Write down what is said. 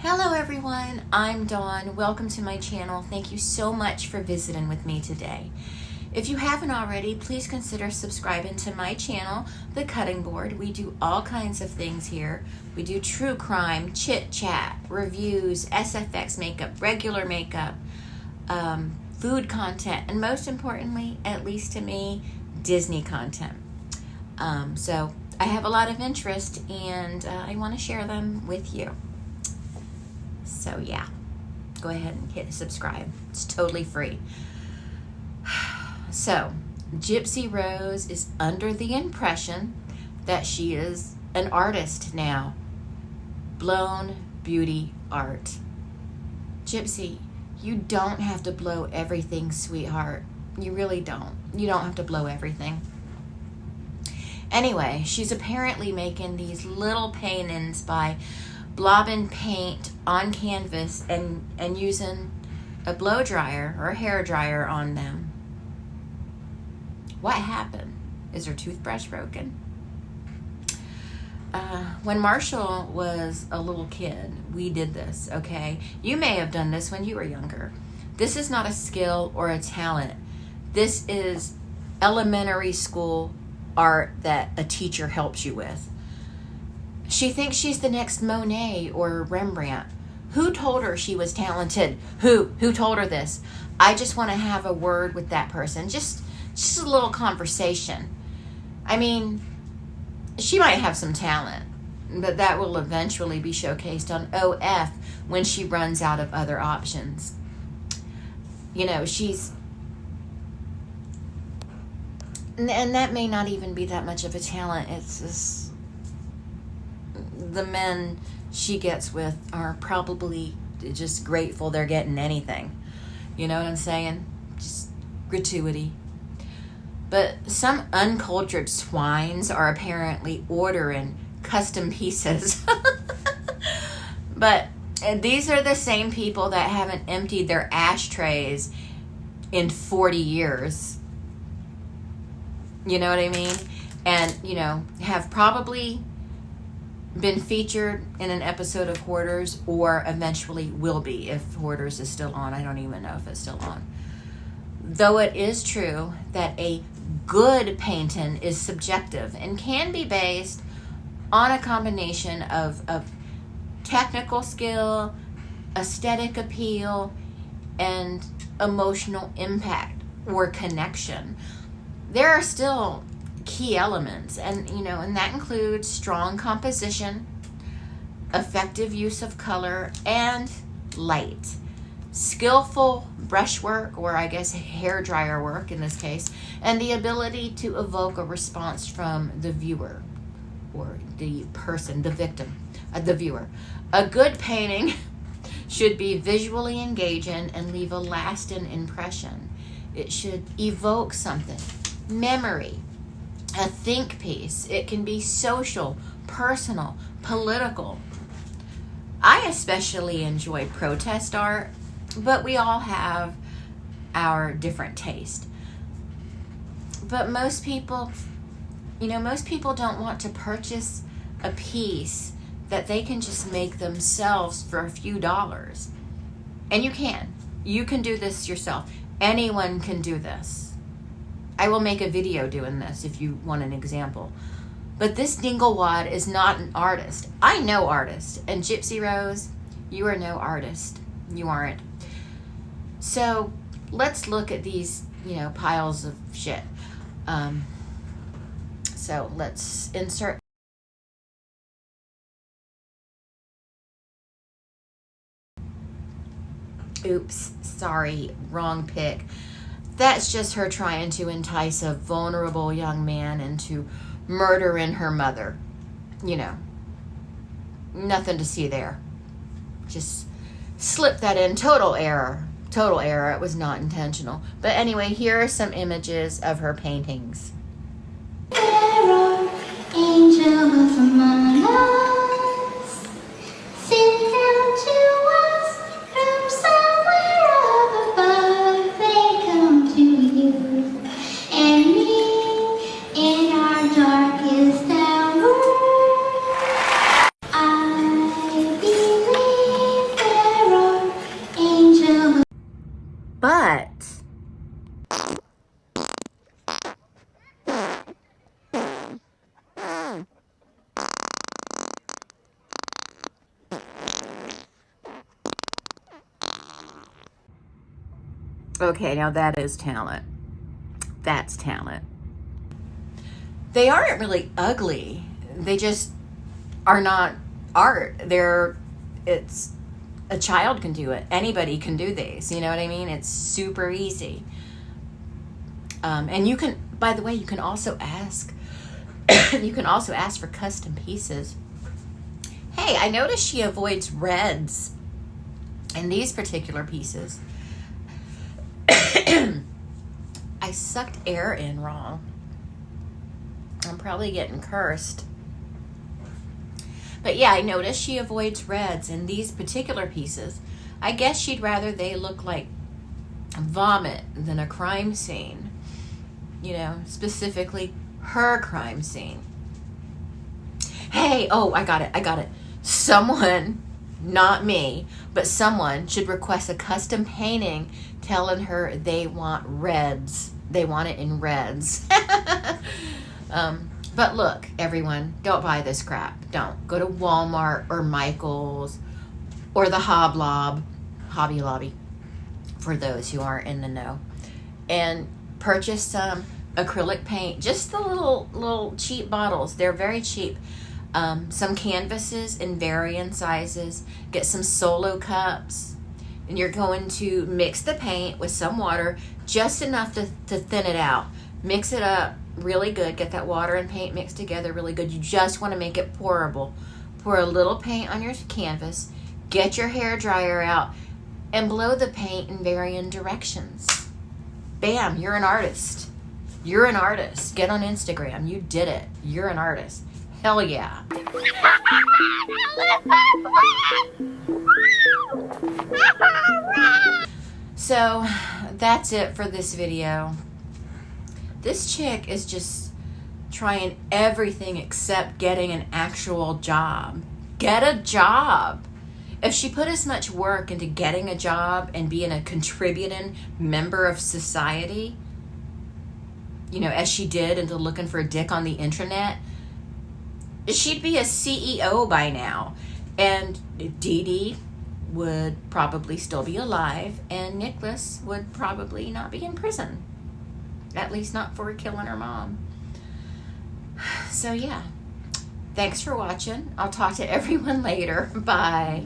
Hello everyone, I'm Dawn. Welcome to my channel. Thank you so much for visiting with me today. If you haven't already, please consider subscribing to my channel, The Cutting Board. We do all kinds of things here. We do true crime, chit chat, reviews, SFX makeup, regular makeup, food content, and most importantly, at least to me, Disney content. So I have a lot of interest and I want to share them with you. So yeah, go ahead and hit subscribe. It's totally free. So, Gypsy Rose is under the impression that she is an artist now. Blown beauty art. Gypsy, you don't have to blow everything, sweetheart. You really don't. You don't have to blow everything. Anyway, she's apparently making these little paintings by blobbing paint on canvas and using a blow dryer or a hair dryer on them. What happened? Is her toothbrush broken? When Marshall was a little kid, we did this, okay? You may have done this when you were younger. This is not a skill or a talent. This is elementary school art that a teacher helps you with. She thinks she's the next Monet or Rembrandt. Who told her she was talented? Who told her this? I just want to have a word with that person. Just a little conversation. I mean, she might have some talent, but that will eventually be showcased on OF when she runs out of other options. You know, and that may not even be that much of a talent. It's just the men she gets with are probably just grateful they're getting anything. You know what I'm saying? Just gratuity. But some uncultured swines are apparently ordering custom pieces. But these are the same people that haven't emptied their ashtrays in 40 years. You know what I mean? And, you know, have probably been featured in an episode of Hoarders, or eventually will be if Hoarders is still on. I don't even know if it's still on. Though it is true that a good painting is subjective and can be based on a combination of technical skill, aesthetic appeal, and emotional impact or connection. There are still key elements, and that includes strong composition, effective use of color and light, skillful brushwork, or I guess hair dryer work in this case, and the ability to evoke a response from the viewer or the person, the victim, the viewer. A good painting should be visually engaging and leave a lasting impression. It should evoke something, memory, a think piece. It can be social, personal, political. I especially enjoy protest art, but we all have our different taste. But most people don't want to purchase a piece that they can just make themselves for a few dollars. And you can do this yourself. Anyone can do this. I will make a video doing this if you want an example. But this dinglewad is not an artist. I know artists. And Gypsy Rose, you are no artist. You aren't. So let's look at these, piles of shit. So let's insert. Oops, sorry, wrong pick. That's just her trying to entice a vulnerable young man into murdering her mother. Nothing to see there. Just slip that in. Total error. Total error. It was not intentional. But anyway, here are some images of her paintings. There are angels among us, sent down to us from somewhere up above. They come to you and me in our darkest hour. I believe Okay, now that is talent. That's talent. They aren't really ugly. They just are not art. It's a child can do it. Anybody can do these. You know what I mean? It's super easy. And you can, by the way, you can also ask. You can also ask for custom pieces. Hey, I noticed she avoids reds in these particular pieces. I sucked air in wrong. I'm probably getting cursed. But yeah, I noticed she avoids reds in these particular pieces. I guess she'd rather they look like vomit than a crime scene. You know, specifically her crime scene. Hey, oh, I got it. Someone, not me, but someone should request a custom painting telling her they want reds. They want it in reds. But look, everyone, don't buy this crap. Don't. Go to Walmart or Michael's or the Hobby Lobby, for those who aren't in the know, and purchase some acrylic paint. Just the little cheap bottles. They're very cheap. Some canvases in varying sizes. Get some solo cups. And you're going to mix the paint with some water, just enough to thin it out. Mix it up really good. Get that water and paint mixed together really good. You just want to make it pourable. Pour a little paint on your canvas. Get your hair dryer out and blow the paint in varying directions. Bam, you're an artist. You're an artist. Get on Instagram. You did it. You're an artist. Hell yeah. So that's it for this video. This chick is just trying everything except getting an actual job. Get a job. If she put as much work into getting a job and being a contributing member of society, you know, as she did into looking for a dick on the internet, she'd be a CEO by now. And Dee Dee would probably still be alive, and Nicholas would probably not be in prison. At least not for killing her mom. So yeah, thanks for watching. I'll talk to everyone later. Bye.